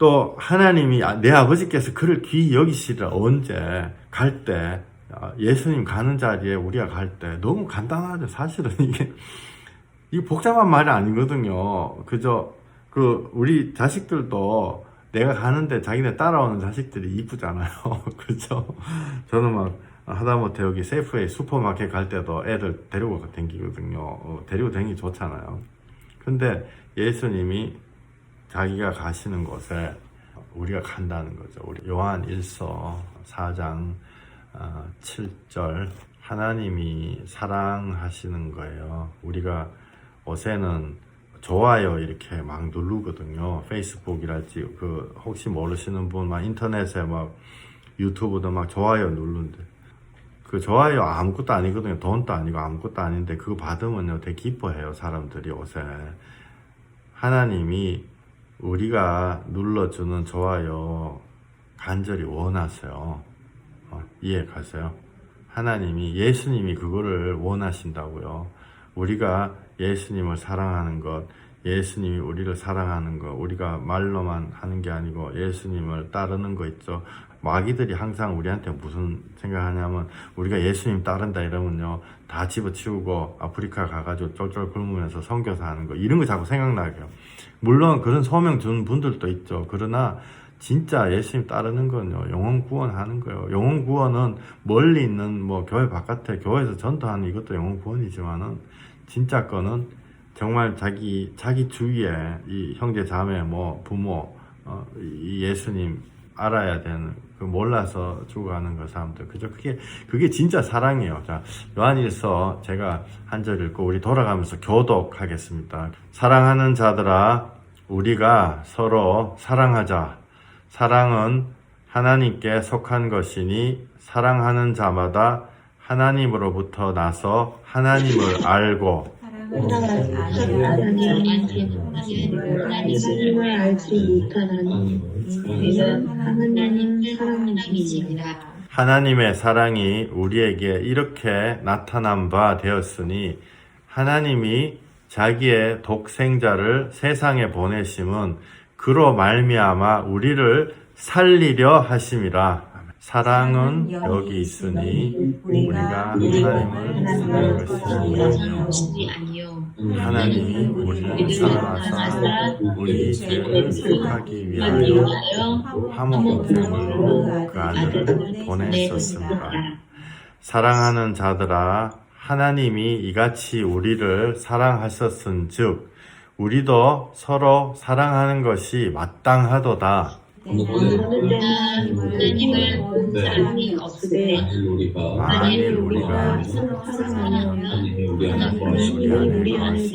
또 하나님이 내 아버지께서 그를 귀히 여기시리라. 언제? 갈 때. 예수님 가는 자리에 우리가 갈 때. 너무 간단하죠. 사실은 이게 복잡한 말이 아니거든요. 그저 우리 자식들도 내가 가는데 자기네 따라오는 자식들이 이쁘잖아요. 그죠? 저는 막 하다못해 여기 세이프웨이 슈퍼마켓 갈 때도 애들 데리고 다니거든요. 데리고 다니기 좋잖아요. 근데 예수님이 자기가 가시는 곳에 우리가 간다는 거죠. 우리 요한 1서 4장 7절 하나님이 사랑하시는 거예요. 우리가 요새는 좋아요 이렇게 막 누르거든요. 페이스북이랄지 혹시 모르시는 분 막 인터넷에 막 유튜브도 막 좋아요 누르는데 그 좋아요 아무것도 아니거든요. 돈도 아니고 아무것도 아닌데 그거 받으면요 되게 기뻐해요. 사람들이 요새. 하나님이 우리가 눌러주는 좋아요 간절히 원하세요. 이해 가세요? 하나님이 예수님이 그거를 원하신다고요. 우리가 예수님을 사랑하는 것, 예수님이 우리를 사랑하는 것, 우리가 말로만 하는 게 아니고 예수님을 따르는 거 있죠. 마귀들이 항상 우리한테 무슨 생각하냐면 우리가 예수님 따른다 이러면요 다 집어치우고 아프리카 가가지고 쫄쫄 굶으면서 선교사 하는 거 이런 거 자꾸 생각나게 해요. 물론 그런 소명 준 분들도 있죠. 그러나 진짜 예수님 따르는 건요 영혼 구원하는 거예요. 영혼 구원은 멀리 있는 뭐 교회 바깥에 교회에서 전도하는 이것도 영혼 구원이지만은 진짜 거는 정말 자기 주위에 이 형제 자매 뭐 부모 이 예수님 알아야 되는 몰라서 죽어가는 그 사람들 그죠? 그게 진짜 사랑이에요. 자, 요한일서 제가 한 절 읽고 우리 돌아가면서 교독하겠습니다. 사랑하는 자들아 우리가 서로 사랑하자. 사랑은 하나님께 속한 것이니 사랑하는 자마다 하나님으로부터 나서 하나님을 알고
하나님을 알지 못하나니 이는 하나님은 사랑이시니라.
하나님의 사랑이 우리에게 이렇게 나타난 바 되었으니 하나님이 자기의 독생자를 세상에 보내심은 그로 말미암아 우리를 살리려 하심이라. 사랑은 여기 있으니 우리가 하나님을 사랑할 것이 아니요 하나님이 우리를 사랑하사 우리 죄를 속하기 위하여 화목 제물로 그 아들을 보냈었습니다. 사랑하는 자들아 하나님이 이같이 우리를 사랑하셨은즉 우리도 서로 사랑하는 것이 마땅하도다.
어느 때는 하나님을 사랑이 없으되 만일 우리가 서로 사랑하면 하나님이 우리 안에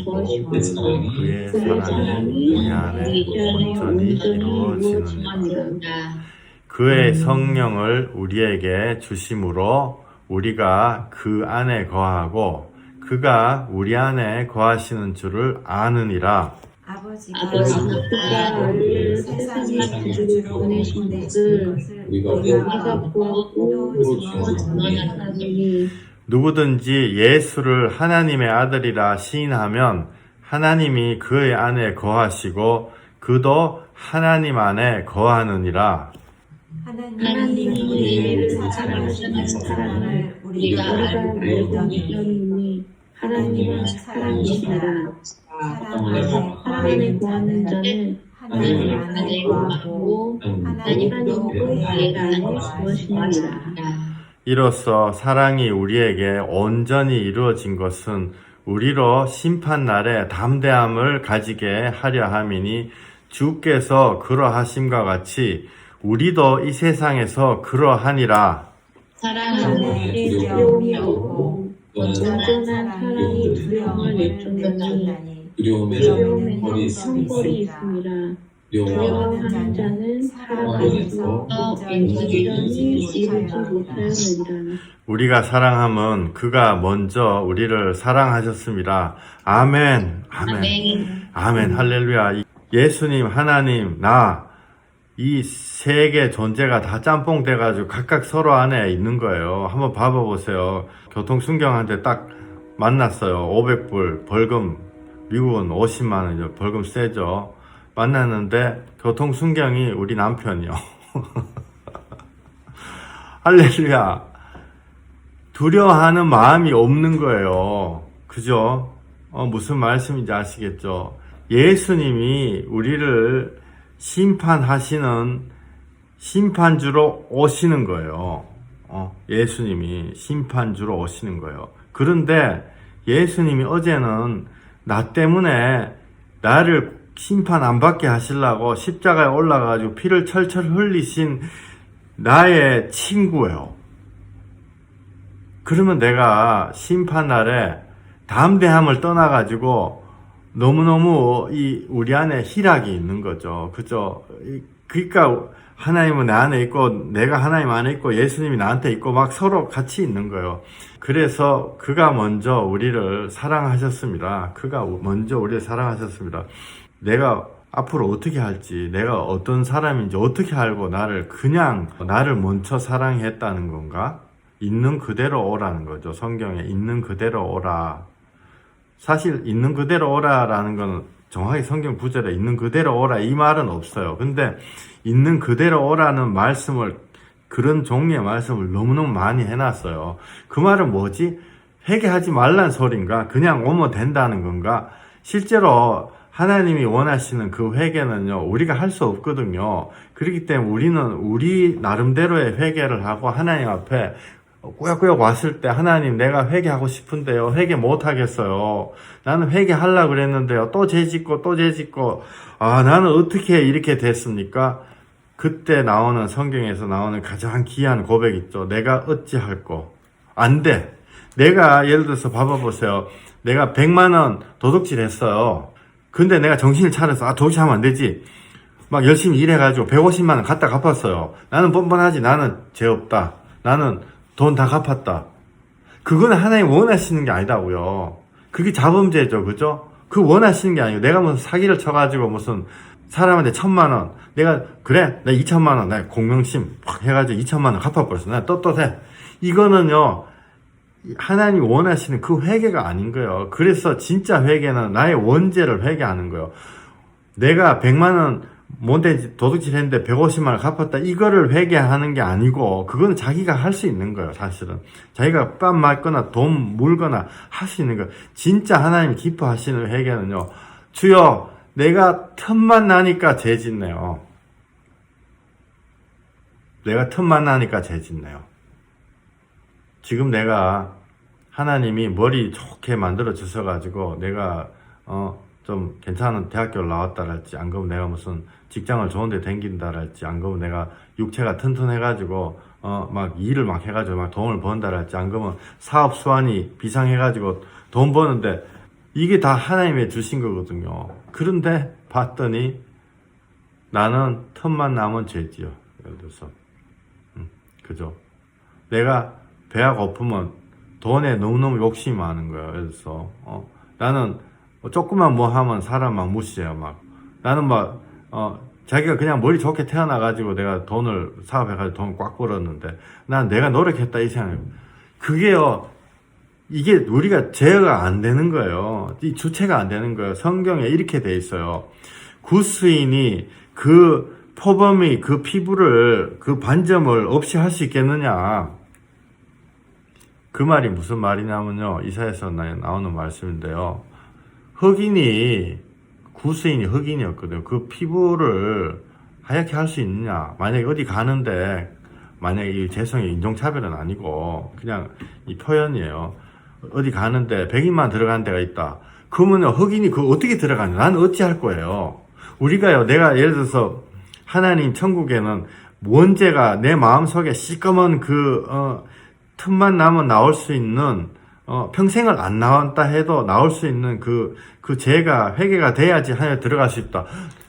거하시고
그의 사랑이 우리 안에 온전히 이루어지느니라. 그의 성령을 우리에게 주심으로 우리가 그 안에 거하고 그가 우리 안에 거하시는 줄을 아느니라.
아버지가 우리를 세상에 구주로 보내신 것을 우리가 보았고 또 전하노니
누구든지 예수를 하나님의 아들이라 시인하면 하나님이 그의 안에 거하시고 그도 하나님 안에 거하느니라.
하나님이 우리를 사랑하시는 사랑을 우리가 알더니 하나님은 사랑이시라. 사랑 안에 거하는 자는 하나님 안에 거하고 하나님도 그의 안에 거하시느니라.
이로써 사랑이 우리에게 온전히 이루어진 것은 우리로 심판날에 담대함을 가지게 하려 함이니 주께서 그러하심과 같이 우리도 이 세상에서 그러하니라.
사랑은 두려움이 없고 온전한 사랑이 두려움을 내쫓느니 두려움에는 형벌이 있습니다. 두려워하는 자는 사랑 안에서 온전히 이루지 못하느니라.
우리가 사랑함은 그가 먼저 우리를 사랑하셨습니다. 아멘, 아멘, 아멘, 할렐루야. 예수님, 하나님, 이 세 개 존재가 다 짬뽕 돼가지고 각각 서로 안에 있는 거예요. 한번 봐보세요. 교통순경한테 딱 만났어요. 500불 벌금, 미국은 50만 원이죠. 벌금 세죠. 만났는데 교통순경이 우리 남편이요. 할렐루야. 두려워하는 마음이 없는 거예요. 그죠? 무슨 말씀인지 아시겠죠? 예수님이 우리를 심판하시는 심판주로 오시는 거예요. 예수님이 심판주로 오시는 거예요. 그런데 예수님이 어제는 나 때문에 나를 심판 안 받게 하시려고 십자가에 올라가가지고 피를 철철 흘리신 나의 친구예요. 그러면 내가 심판날에 담대함을 떠나가지고 너무너무 우리 안에 희락이 있는 거죠. 그죠? 그러니까 하나님은 내 안에 있고 내가 하나님 안에 있고 예수님이 나한테 있고 막 서로 같이 있는 거예요. 그래서 그가 먼저 우리를 사랑하셨습니다. 그가 먼저 우리를 사랑하셨습니다. 내가 앞으로 어떻게 할지, 내가 어떤 사람인지 어떻게 알고 나를 먼저 사랑했다는 건가? 있는 그대로 오라는 거죠. 성경에 있는 그대로 오라. 사실 있는 그대로 오라라는 건 정확히 성경 구절에 있는 그대로 오라 이 말은 없어요. 근데 있는 그대로 오라는 말씀을, 그런 종류의 말씀을 너무너무 많이 해놨어요. 그 말은 뭐지? 회개하지 말란 소린가? 그냥 오면 된다는 건가? 실제로 하나님이 원하시는 그 회개는요, 우리가 할 수 없거든요. 그렇기 때문에 우리는 우리 나름대로의 회개를 하고 하나님 앞에 꾸역꾸역 왔을 때, 하나님 내가 회개하고 싶은데요, 회개 못하겠어요. 나는 회개하려고 그랬는데요, 또 죄짓고 나는 어떻게 이렇게 됐습니까? 그때 나오는, 성경에서 나오는 가장 귀한 고백 있죠. 내가 어찌할꼬. 안 돼. 내가 예를 들어서 봐보세요. 내가 100만원 도둑질 했어요. 근데 내가 정신을 차려서 도둑질하면 안 되지. 막 열심히 일해가지고 150만원 갖다 갚았어요. 나는 뻔뻔하지. 나는 죄 없다. 나는 돈 다 갚았다. 그거는 하나님 원하시는 게 아니다고요. 그게 자범죄죠. 그죠? 그 원하시는 게 아니고, 내가 무슨 사기를 쳐가지고 무슨 사람한테 1000만원, 내가 그래 나 2000만원 나 공명심 확 해가지고 2000만원 갚아버렸어. 나 떳떳해. 이거는요, 하나님이 원하시는 그 회개가 아닌 거예요. 그래서 진짜 회개는 나의 원죄를 회개하는 거예요. 내가 100만원 뭔데 도둑질 했는데 150만원 갚았다, 이거를 회개하는 게 아니고, 그거는 자기가 할 수 있는 거예요. 사실은 자기가 뺨 맞거나 돈 물거나 할 수 있는 거예요. 진짜 하나님이 기뻐하시는 회개는요, 주여 내가 틈만 나니까 죄 짓네요. 내가 틈만 나니까 죄 짓네요. 지금 내가 하나님이 머리 좋게 만들어 주셔가지고 내가 좀 괜찮은 대학교를 나왔다랄지, 안 그러면 내가 무슨 직장을 좋은데 댕긴다랄지, 안 그러면 내가 육체가 튼튼해가지고 막 일을 막 해가지고 막 돈을 번다랄지, 안 그러면 사업 수완이 비상해가지고 돈 버는데, 이게 다 하나님의 주신 거거든요. 그런데 봤더니 나는 틈만 나면 죄지요. 예를 들어서 그죠? 내가 배가 고프면 돈에 너무너무 욕심이 많은 거예요. 예를 들어서 나는 조금만 뭐 하면 사람 막 무시해요. 막 나는 막 자기가 그냥 머리 좋게 태어나가지고 내가 돈을 사업해가지고 돈 꽉 벌었는데, 난 내가 노력했다 이 생각이에요. 그게요, 이게 우리가 제어가 안 되는 거예요. 이 주체가 안 되는 거예요. 성경에 이렇게 돼 있어요. 구스인이 그 표범이 그 피부를, 그 반점을 없이 할 수 있겠느냐. 그 말이 무슨 말이냐면요, 이사야서 나오는 말씀인데요, 흑인이, 구스인이 흑인이었거든요. 그 피부를 하얗게 할 수 있느냐. 만약에 어디 가는데, 만약에 이 재성이 인종차별은 아니고 그냥 이 표현이에요. 어디 가는데 100인만 들어가는 데가 있다. 그러면요, 흑인이 그거 어떻게 들어가냐. 나는 어찌 할 거예요. 우리가요, 내가 예를 들어서 하나님 천국에는 원죄가 내 마음속에 시꺼먼 틈만 나면 나올 수 있는, 평생을 안 나왔다 해도 나올 수 있는 그 죄가 회개가 돼야지 하나님 들어갈 수 있다.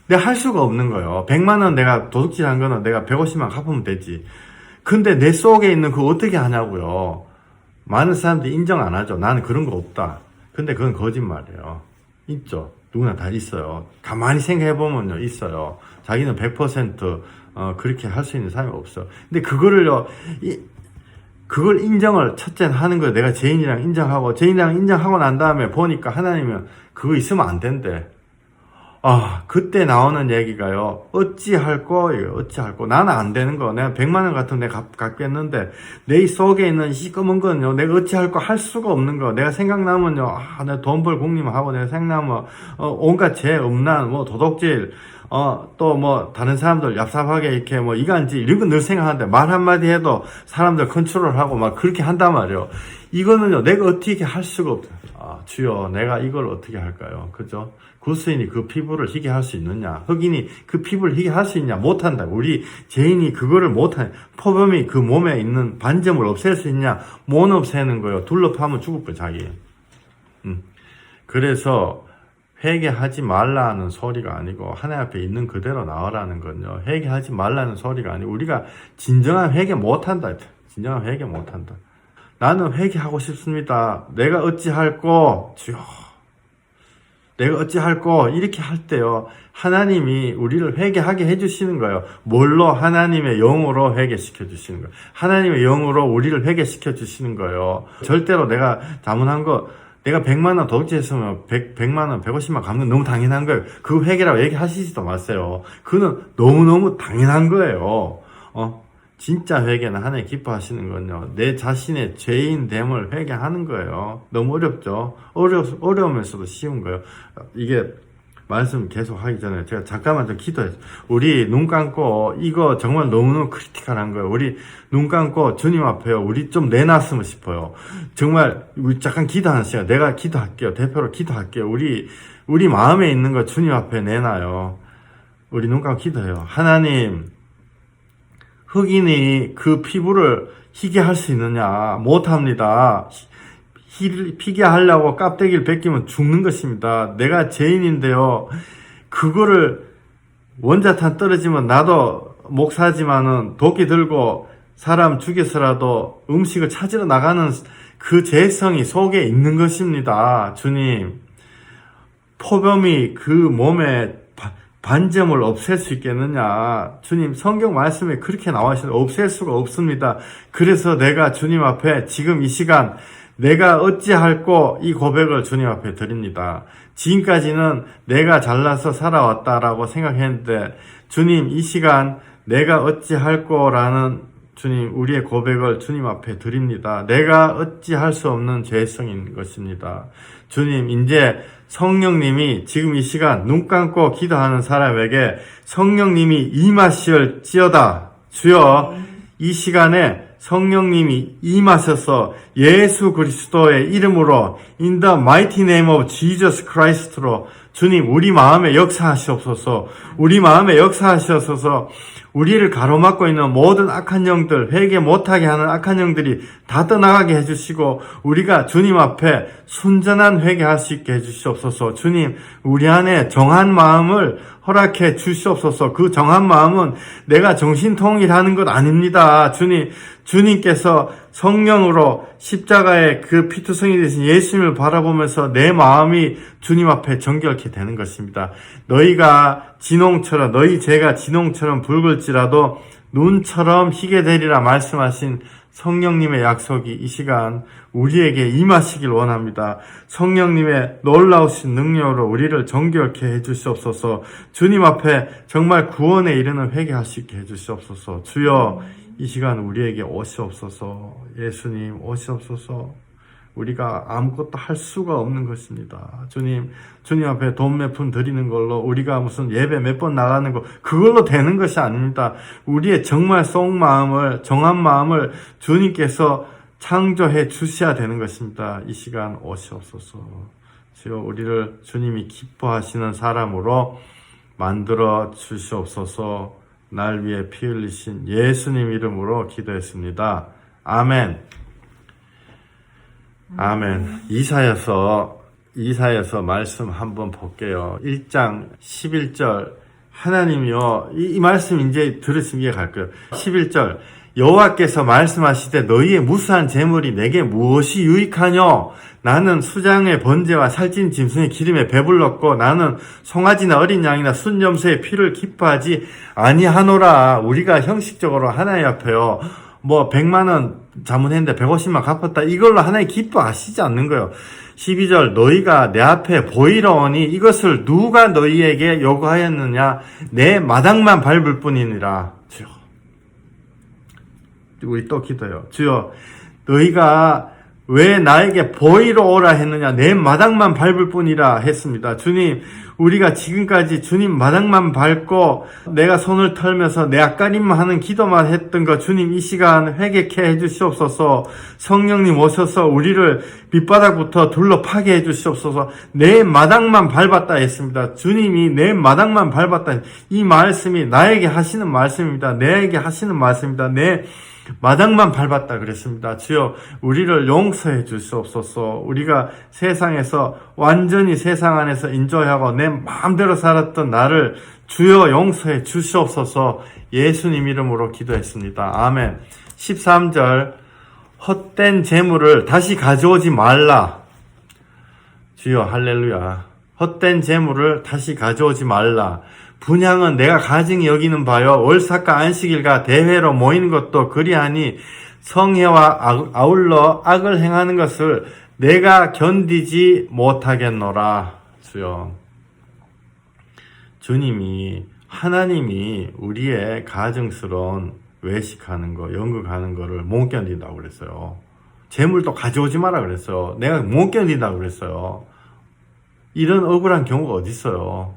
내가 할 수가 없는 거예요. 100만원 내가 도둑질 한 거는 내가 150만 갚으면 되지. 근데 내 속에 있는 그거 어떻게 하냐고요. 많은 사람들이 인정 안 하죠. 나는 그런 거 없다. 근데 그건 거짓말이에요. 있죠. 누구나 다 있어요. 가만히 생각해보면요, 있어요. 자기는 100% 그렇게 할 수 있는 사람이 없어. 근데 그거를요, 그걸 인정을 첫째는 하는 거예요. 내가 죄인이랑 인정하고 난 다음에 보니까 하나님은 그거 있으면 안 된대. 그때 나오는 얘기가요. 어찌할꼬? 어찌할꼬? 나는 안 되는 거. 내가 100만 원 같은 데 갚겠는데, 내 속에 있는 시꺼먼 건요. 내가 어찌할꼬 할 수가 없는 거. 내가 생각나면요. 내가 돈 벌 국림하고 내가 생각나면, 온갖 죄, 음란, 도덕질, 또 다른 사람들 얍삽하게 이렇게 이간질, 이런 거 늘 생각하는데, 말 한마디 해도 사람들 컨트롤하고 막 그렇게 한단 말이에요. 이거는요, 내가 어떻게 할 수가 없어요. 주여, 내가 이걸 어떻게 할까요? 그죠? 구스인이 그 피부를 희게 할 수 있느냐? 흑인이 그 피부를 희게 할 수 있냐? 못한다. 우리 죄인이 그거를 못하냐? 포범이 그 몸에 있는 반점을 없앨 수 있냐? 못 없애는 거예요. 둘러파면 죽을 거예요, 자기. 그래서 회개하지 말라는 소리가 아니고 하나님 앞에 있는 그대로 나오라는 건요. 회개하지 말라는 소리가 아니고 우리가 진정한 회개 못한다. 진정한 회개 못한다. 나는 회개하고 싶습니다. 내가 어찌할꼬? 주여. 내가 어찌할꼬? 이렇게 할 때요. 하나님이 우리를 회개하게 해주시는 거예요. 뭘로? 하나님의 영으로 회개시켜 주시는 거예요. 하나님의 영으로 우리를 회개시켜 주시는 거예요. 절대로 내가 자문한 거, 내가 100만 원 도둑질했으면 100만 원, 150만 갚는 건 너무 당연한 거예요. 그 회개라고 얘기하시지도 마세요. 그는 너무너무 당연한 거예요. 진짜 회개는 하나님 기뻐하시는 건요. 내 자신의 죄인됨을 회개하는 거예요. 너무 어렵죠? 어려우면서도 쉬운 거예요. 이게 말씀 계속 하기 전에 제가 잠깐만 좀 기도했어요. 우리 눈 감고 이거 정말 너무너무 크리티컬한 거예요. 우리 눈 감고 주님 앞에요. 우리 좀 내놨으면 싶어요. 정말 우리 잠깐 기도하는 시간. 내가 기도할게요. 대표로 기도할게요. 우리 마음에 있는 거 주님 앞에 내놔요. 우리 눈 감고 기도해요. 하나님, 흑인이 그 피부를 희게 할 수 있느냐? 못합니다. 희게 하려고 껍데기를 벗기면 죽는 것입니다. 내가 죄인인데요. 그거를 원자탄 떨어지면 나도 목사지만은 도끼 들고 사람 죽여서라도 음식을 찾으러 나가는 그 죄성이 속에 있는 것입니다. 주님, 포범이 그 몸에 반점을 없앨 수 있겠느냐? 주님, 성경 말씀에 그렇게 나와 있어요. 없앨 수가 없습니다. 그래서 내가 주님 앞에 지금 이 시간 내가 어찌할꼬 이 고백을 주님 앞에 드립니다. 지금까지는 내가 잘나서 살아왔다라고 생각했는데 주님, 이 시간 내가 어찌할꼬라는 주님, 우리의 고백을 주님 앞에 드립니다. 내가 어찌할 수 없는 죄성인 것입니다. 주님, 이제 성령님이 지금 이 시간 눈 감고 기도하는 사람에게 성령님이 임하실지어다. 주여, 이 시간에 성령님이 임하셔서 예수 그리스도의 이름으로 in the mighty name of Jesus Christ로 주님, 우리 마음에 역사하시옵소서. 우리 마음에 역사하시옵소서. 우리를 가로막고 있는 모든 악한 영들, 회개 못하게 하는 악한 영들이 다 떠나가게 해주시고 우리가 주님 앞에 순전한 회개할 수 있게 해주시옵소서. 주님, 우리 안에 정한 마음을 허락해 주시옵소서. 그 정한 마음은 내가 정신통일하는 것 아닙니다. 주님께서 성령으로 십자가의 그 피투성이 되신 예수님을 바라보면서 내 마음이 주님 앞에 정결케 되는 것입니다. 너희가 진홍처럼, 너희 죄가 진홍처럼 붉을지라도 눈처럼 희게 되리라 말씀하신 성령님의 약속이 이 시간 우리에게 임하시길 원합니다. 성령님의 놀라우신 능력으로 우리를 정결케 해주시옵소서. 주님 앞에 정말 구원에 이르는 회개할 수 있게 해주시옵소서. 주여, 이 시간 우리에게 오시옵소서. 예수님 오시옵소서. 우리가 아무것도 할 수가 없는 것입니다. 주님 앞에 돈 몇 푼 드리는 걸로 우리가 무슨 예배 몇 번 나가는 거 그걸로 되는 것이 아닙니다. 우리의 정말 속마음을, 정한 마음을 주님께서 창조해 주셔야 되는 것입니다. 이 시간 오시옵소서. 주여, 우리를 주님이 기뻐하시는 사람으로 만들어 주시옵소서. 날 위해 피 흘리신 예수님 이름으로 기도했습니다. 아멘. 아멘. 이사야서 말씀 한번 볼게요. 1장 11절. 하나님이요, 이 말씀 이제 들으시면 이해갈 거예요. 11절. 여호와께서 말씀하시되 너희의 무수한 재물이 내게 무엇이 유익하뇨? 나는 수장의 번제와 살찐 짐승의 기름에 배불렀고 나는 송아지나 어린 양이나 순염소의 피를 기뻐하지 아니하노라. 우리가 형식적으로 하나님 앞에요, 100만 원 자문했는데 150만 갚았다, 이걸로 하나님 기뻐하시지 않는 거예요. 12절 너희가 내 앞에 보이러 오니 이것을 누가 너희에게 요구하였느냐 내 마당만 밟을 뿐이니라. 주여, 우리 또 기도해요. 주여, 너희가 왜 나에게 보이러 오라 했느냐 내 마당만 밟을 뿐이라 했습니다. 주님, 우리가 지금까지 주님 마당만 밟고 내가 손을 털면서 내 앞가림만 하는 기도만 했던 거 주님 이 시간 회개케 해주시옵소서. 성령님 오셔서 우리를 밑바닥부터 둘러 파게 해주시옵소서. 내 마당만 밟았다 했습니다. 주님이 내 마당만 밟았다, 이 말씀이 나에게 하시는 말씀입니다. 내에게 하시는 말씀입니다. 내 마당만 밟았다 그랬습니다. 주여, 우리를 용서해 주시옵소서. 우리가 세상에서 완전히 세상 안에서 인조하고 내 마음대로 살았던 나를 주여 용서해 주시옵소서. 예수님 이름으로 기도했습니다. 아멘. 13절 헛된 재물을 다시 가져오지 말라. 주여, 할렐루야. 헛된 재물을 다시 가져오지 말라. 분향은 내가 가증히 여기는 바요 월삭과 안식일과 대회로 모이는 것도 그리하니 성회와 아울러 악을 행하는 것을 내가 견디지 못하겠노라. 주여, 주님이 하나님이 우리의 가증스러운 외식하는 거, 연극하는 거를 못 견딘다고 그랬어요. 재물도 가져오지 마라 그랬어요. 내가 못 견딘다고 그랬어요. 이런 억울한 경우가 어디 있어요.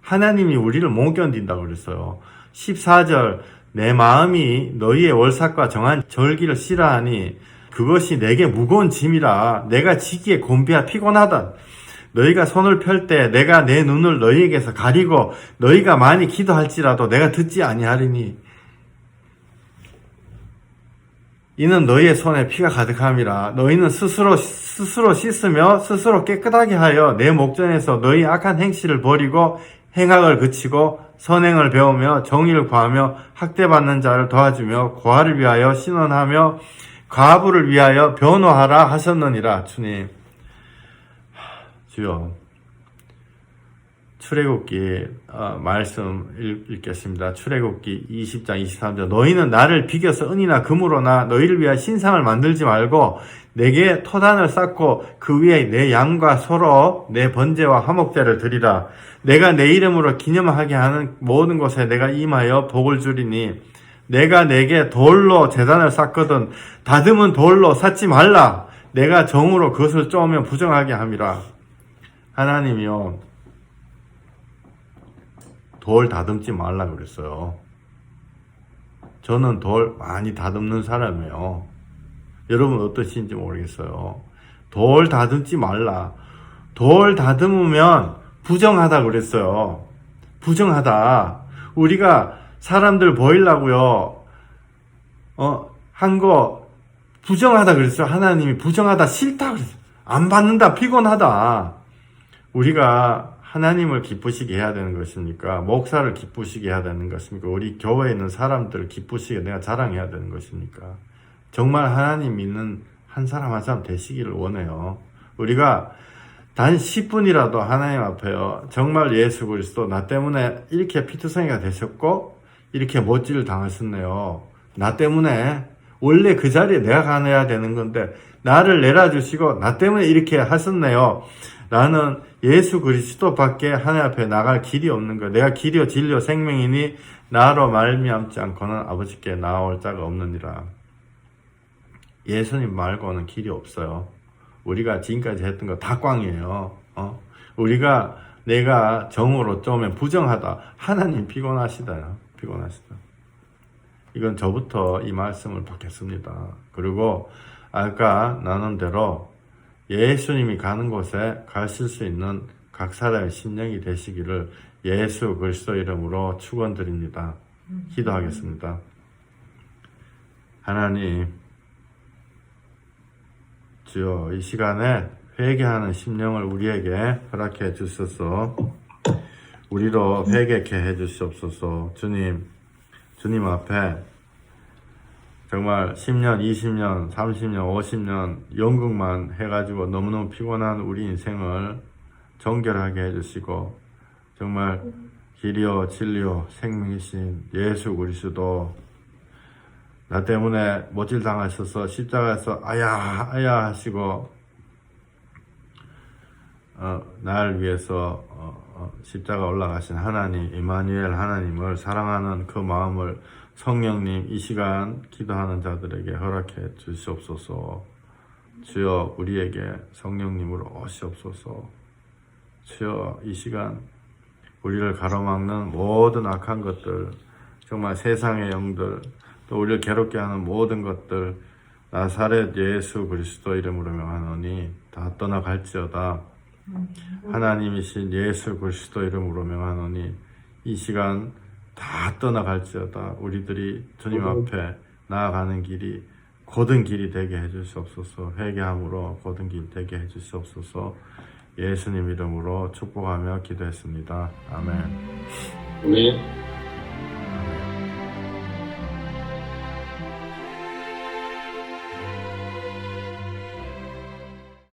하나님이 우리를 못 견딘다고 그랬어요. 14절 내 마음이 너희의 월삭과 정한 절기를 싫어하니 그것이 내게 무거운 짐이라 내가 지기에 곤비하 피곤하다. 너희가 손을 펼 때 내가 내 눈을 너희에게서 가리고 너희가 많이 기도할지라도 내가 듣지 아니하리니 이는 너희의 손에 피가 가득함이라. 너희는 스스로 씻으며 스스로 깨끗하게 하여 내 목전에서 너희 악한 행실을 버리고 행악을 그치고 선행을 배우며 정의를 구하며 학대받는 자를 도와주며 고아를 위하여 신원하며 과부를 위하여 변호하라 하셨느니라. 주님, 주여, 출애굽기 말씀 읽겠습니다. 출애굽기 20장 23절 너희는 나를 비겨서 은이나 금으로나 너희를 위하여 신상을 만들지 말고 내게 토단을 쌓고 그 위에 내 양과 소로 내 번제와 화목제를 드리라. 내가 내 이름으로 기념하게 하는 모든 곳에 내가 임하여 복을 주리니 내가 내게 돌로 제단을 쌓거든 다듬은 돌로 쌓지 말라. 내가 정으로 그것을 쪼으면 부정하게 함이라. 하나님이요, 돌 다듬지 말라 그랬어요. 저는 돌 많이 다듬는 사람이에요. 여러분 어떠신지 모르겠어요. 돌 다듬지 말라. 돌 다듬으면 부정하다 그랬어요. 부정하다. 우리가 사람들 보이려고요, 한 거 부정하다 그랬어요. 하나님이 부정하다, 싫다 그랬어요. 안 받는다, 피곤하다. 우리가 하나님을 기쁘시게 해야 되는 것입니까? 목사를 기쁘시게 해야 되는 것입니까? 우리 교회에 있는 사람들을 기쁘시게 내가 자랑해야 되는 것입니까? 정말 하나님 믿는 한 사람 한 사람 되시기를 원해요. 우리가 단 10분이라도 하나님 앞에요, 정말 예수 그리스도 나 때문에 이렇게 피투성이가 되셨고 이렇게 못질을 당하셨네요. 나 때문에 원래 그 자리에 내가 가야 되는 건데 나를 내려주시고 나 때문에 이렇게 하셨네요. 나는 예수 그리스도밖에 하나님 앞에 나갈 길이 없는 거야. 내가 길이요 진리요 생명이니 나로 말미암지 않고는 아버지께 나올 자가 없느니라. 예수님 말고는 길이 없어요. 우리가 지금까지 했던 거 다 꽝이에요. 우리가 내가 정으로 쪼면 부정하다. 하나님 피곤하시다요. 피곤하시다. 이건 저부터 이 말씀을 받겠습니다. 그리고 아까 나눈 대로 예수님이 가는 곳에 가실 수 있는 각 사람의 심령이 되시기를 예수 그리스도 이름으로 축원드립니다. 기도하겠습니다. 하나님, 주여, 이 시간에 회개하는 심령을 우리에게 허락해 주셔서 우리로 회개케 해 주시옵소서. 주님 앞에 정말 10년, 20년, 30년, 50년 연극만 해가지고 너무너무 피곤한 우리 인생을 정결하게 해주시고 정말 길이요 진리요 생명이신 예수 그리스도 나 때문에 못질 당하셔서 십자가에서 아야 하시고 날 위해서 십자가 올라가신 하나님 임마누엘 하나님을 사랑하는 그 마음을 성령님 이 시간 기도하는 자들에게 허락해 주시옵소서. 주여 우리에게 성령님으로 오시옵소서. 주여 이 시간 우리를 가로막는 모든 악한 것들, 정말 세상의 영들, 또 우리를 괴롭게 하는 모든 것들 나사렛 예수 그리스도 이름으로 명하노니 다 떠나갈지어다. 하나님이신 예수 그리스도 이름으로 명하노니 이 시간 다 떠나갈지어다. 우리들이 주님 앞에 나아가는 길이 곧은 길이 되게 해주시옵소서. 회개함으로 곧은 길 되게 해주시옵소서. 예수님 이름으로 축복하며 기도했습니다. 아멘.
아멘.